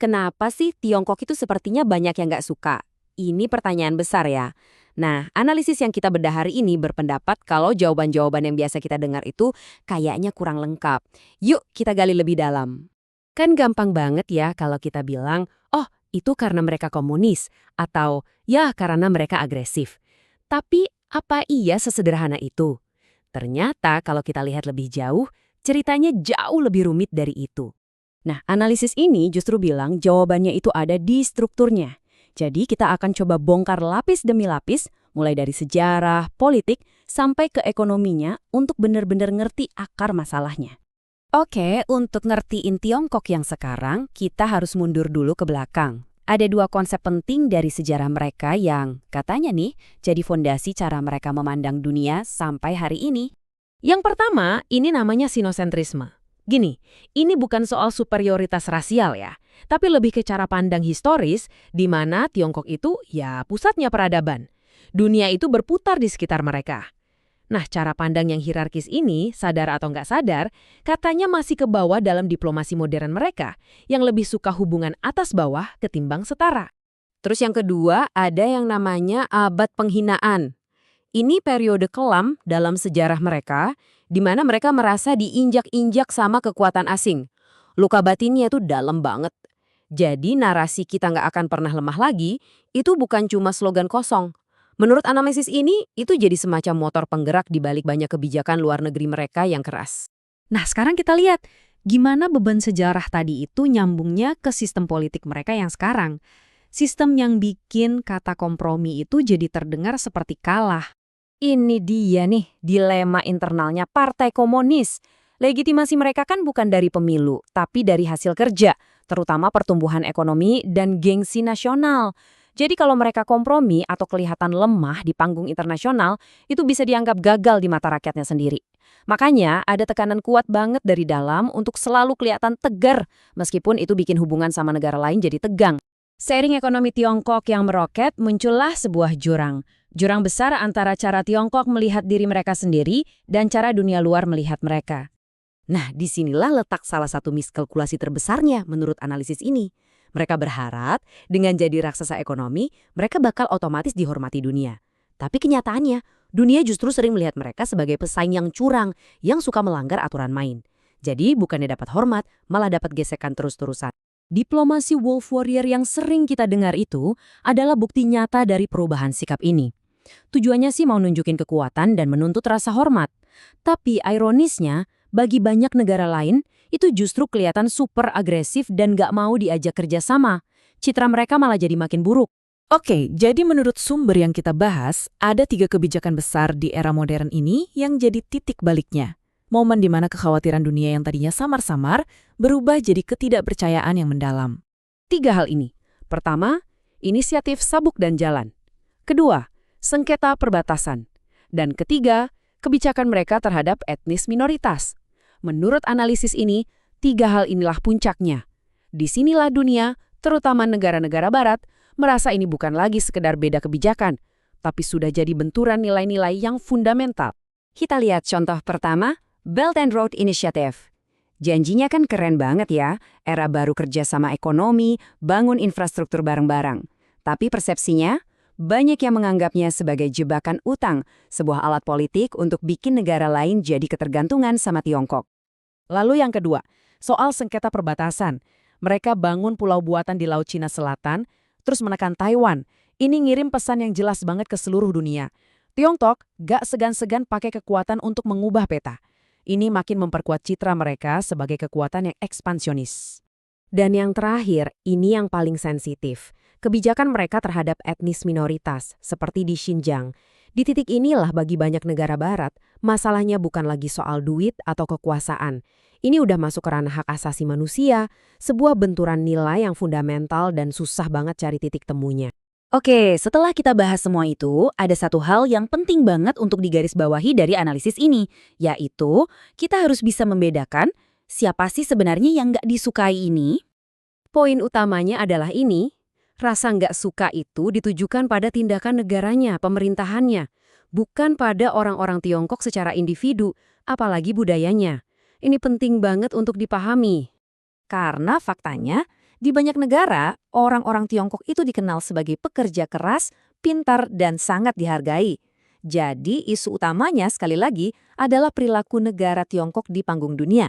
Kenapa sih Tiongkok itu sepertinya banyak yang nggak suka? Ini pertanyaan besar ya. Nah, analisis yang kita bedah hari ini berpendapat kalau jawaban-jawaban yang biasa kita dengar itu kayaknya kurang lengkap. Yuk kita gali lebih dalam. Kan gampang banget ya kalau kita bilang, oh itu karena mereka komunis, atau ya karena mereka agresif. Tapi apa iya sesederhana itu? Ternyata kalau kita lihat lebih jauh, ceritanya jauh lebih rumit dari itu. Nah, analisis ini justru bilang jawabannya itu ada di strukturnya. Jadi kita akan coba bongkar lapis demi lapis, mulai dari sejarah, politik, sampai ke ekonominya untuk benar-benar ngerti akar masalahnya. Oke, untuk ngertiin Tiongkok yang sekarang, kita harus mundur dulu ke belakang. Ada dua konsep penting dari sejarah mereka yang, katanya nih, jadi fondasi cara mereka memandang dunia sampai hari ini. Yang pertama, ini namanya sinosentrisme. Gini, ini bukan soal superioritas rasial ya, tapi lebih ke cara pandang historis di mana Tiongkok itu ya pusatnya peradaban. Dunia itu berputar di sekitar mereka. Nah, cara pandang yang hierarkis ini, sadar atau nggak sadar, katanya masih ke bawah dalam diplomasi modern mereka, yang lebih suka hubungan atas bawah ketimbang setara. Terus yang kedua, ada yang namanya abad penghinaan. Ini periode kelam dalam sejarah mereka, di mana mereka merasa diinjak-injak sama kekuatan asing. Luka batinnya itu dalam banget. Jadi narasi kita nggak akan pernah lemah lagi, itu bukan cuma slogan kosong. Menurut analisis ini, itu jadi semacam motor penggerak di balik banyak kebijakan luar negeri mereka yang keras. Nah, sekarang kita lihat gimana beban sejarah tadi itu nyambungnya ke sistem politik mereka yang sekarang. Sistem yang bikin kata kompromi itu jadi terdengar seperti kalah. Ini dia nih dilema internalnya Partai Komunis. Legitimasi mereka kan bukan dari pemilu, tapi dari hasil kerja, terutama pertumbuhan ekonomi dan gengsi nasional. Jadi kalau mereka kompromi atau kelihatan lemah di panggung internasional, itu bisa dianggap gagal di mata rakyatnya sendiri. Makanya ada tekanan kuat banget dari dalam untuk selalu kelihatan tegar, meskipun itu bikin hubungan sama negara lain jadi tegang. Seiring ekonomi Tiongkok yang meroket, muncullah sebuah jurang. Jurang besar antara cara Tiongkok melihat diri mereka sendiri dan cara dunia luar melihat mereka. Nah, disinilah letak salah satu miskalkulasi terbesarnya menurut analisis ini. Mereka berharap dengan jadi raksasa ekonomi, mereka bakal otomatis dihormati dunia. Tapi kenyataannya, dunia justru sering melihat mereka sebagai pesaing yang curang, yang suka melanggar aturan main. Jadi bukannya dapat hormat, malah dapat gesekan terus-terusan. Diplomasi Wolf Warrior yang sering kita dengar itu adalah bukti nyata dari perubahan sikap ini. Tujuannya sih mau nunjukin kekuatan dan menuntut rasa hormat. Tapi ironisnya, bagi banyak negara lain, itu justru kelihatan super agresif dan gak mau diajak kerjasama. Citra mereka malah jadi makin buruk. Oke, jadi menurut sumber yang kita bahas, ada 3 kebijakan besar di era modern ini yang jadi titik baliknya. Momen di mana kekhawatiran dunia yang tadinya samar-samar berubah jadi ketidakpercayaan yang mendalam. 3 hal ini. Pertama, inisiatif sabuk dan jalan. Kedua, sengketa perbatasan. Dan ketiga, kebijakan mereka terhadap etnis minoritas. Menurut analisis ini, 3 hal inilah puncaknya. Disinilah dunia, terutama negara-negara barat, merasa ini bukan lagi sekedar beda kebijakan, tapi sudah jadi benturan nilai-nilai yang fundamental. Kita lihat contoh pertama, Belt and Road Initiative. Janjinya kan keren banget ya, era baru kerjasama ekonomi, bangun infrastruktur bareng-bareng. Tapi persepsinya, banyak yang menganggapnya sebagai jebakan utang, sebuah alat politik untuk bikin negara lain jadi ketergantungan sama Tiongkok. Lalu yang kedua, soal sengketa perbatasan. Mereka bangun pulau buatan di Laut Cina Selatan, terus menekan Taiwan. Ini ngirim pesan yang jelas banget ke seluruh dunia. Tiongkok gak segan-segan pakai kekuatan untuk mengubah peta. Ini makin memperkuat citra mereka sebagai kekuatan yang ekspansionis. Dan yang terakhir, ini yang paling sensitif. Kebijakan mereka terhadap etnis minoritas, seperti di Xinjiang. Di titik inilah bagi banyak negara barat, masalahnya bukan lagi soal duit atau kekuasaan. Ini udah masuk ke ranah hak asasi manusia, sebuah benturan nilai yang fundamental dan susah banget cari titik temunya. Oke, setelah kita bahas semua itu, ada satu hal yang penting banget untuk digarisbawahi dari analisis ini, yaitu kita harus bisa membedakan siapa sih sebenarnya yang nggak disukai ini. Poin utamanya adalah ini, rasa nggak suka itu ditujukan pada tindakan negaranya, pemerintahannya, bukan pada orang-orang Tiongkok secara individu, apalagi budayanya. Ini penting banget untuk dipahami. Karena faktanya, Di banyak negara, orang-orang Tiongkok itu dikenal sebagai pekerja keras, pintar, dan sangat dihargai. Jadi, isu utamanya sekali lagi adalah perilaku negara Tiongkok di panggung dunia.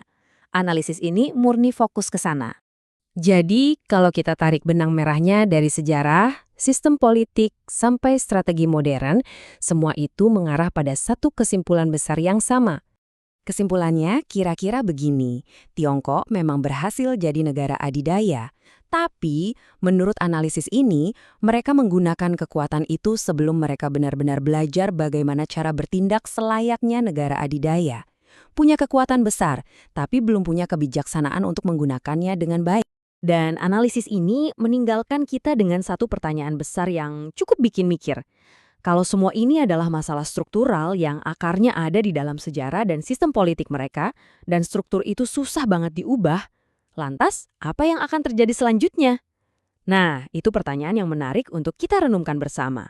Analisis ini murni fokus ke sana. Jadi, kalau kita tarik benang merahnya dari sejarah, sistem politik, sampai strategi modern, semua itu mengarah pada satu kesimpulan besar yang sama. Kesimpulannya kira-kira begini, Tiongkok memang berhasil jadi negara adidaya. Tapi, menurut analisis ini, mereka menggunakan kekuatan itu sebelum mereka benar-benar belajar bagaimana cara bertindak selayaknya negara adidaya. Punya kekuatan besar, tapi belum punya kebijaksanaan untuk menggunakannya dengan baik. Dan analisis ini meninggalkan kita dengan satu pertanyaan besar yang cukup bikin mikir. Kalau semua ini adalah masalah struktural yang akarnya ada di dalam sejarah dan sistem politik mereka, dan struktur itu susah banget diubah, lantas apa yang akan terjadi selanjutnya? Nah, itu pertanyaan yang menarik untuk kita renungkan bersama.